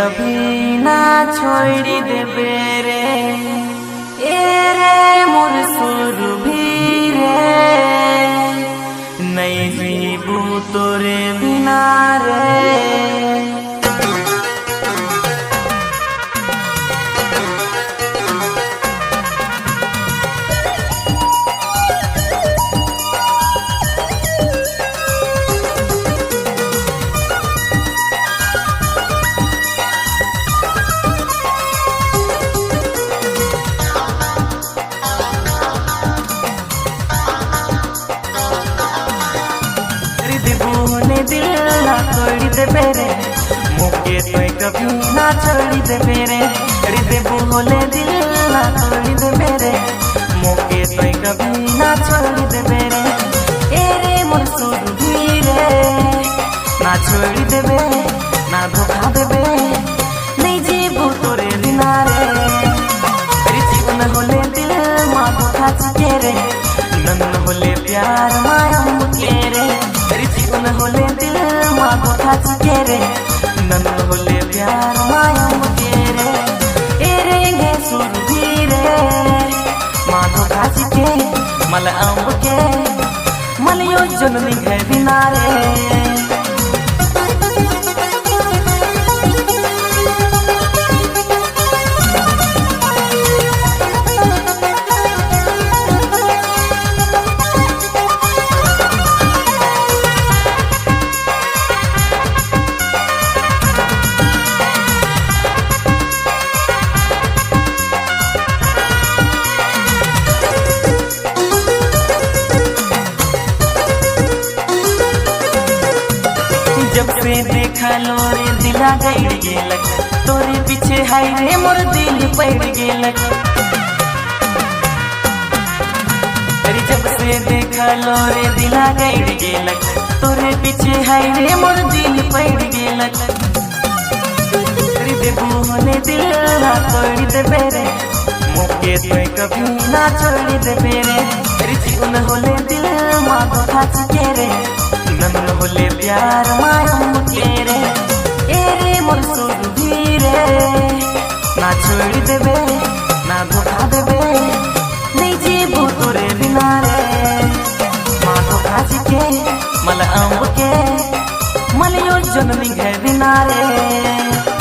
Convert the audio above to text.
कभी ना छोड़ी देबे रे ए रे मोर सुरभि रे नहीं जीबू तोरे बिना रे। दिल ना तोड़ी देबे रे मोके तोय कभी ना छोड़ी देबे रे हृदय बोले दिल ना तोड़ी देबे रे मोके तोय कभी ना छोड़ी देबे रे ए रे मोर सुरभि रे ना छोड़ी देबे ना धोखा देबे नहीं जीबू तोरे बिना रे तेरी जीवन होले दिल मा धोखा चिके रे नन होले प्यार माया मुके रे तेरी जीवन होले दिल मा धोखा चिके रे नन होले प्यार माया मुके रे ए रे गे सुरभि रे मा धोखा चिके मल अम्बके मल यो जननी है बिना रे। जब से देखा लो रे दिला गड़ गेलक तोरे पीछे हाय रे मोर दिल पड़ गेलक अरे जब से देखा लो रे दिला गड़ गेलक तोरे पीछे हाय रे मोर दिल पड़ गेलक हृदय बोले दिल ना तोड़ी देबे रे मोके तोय कभी ना छोड़ी देबे रे तेरी जीवन होले दिल मा धोखा चिके रे नन होले प्यार माया मुके रे ए रे मोर सुरभि रे ना छोड़ी देबे ना धोखा देबे नहीं जीबू तोरे बिना रे मा धोखा चिके मल अम्बके मल यो जननी है बिना रे।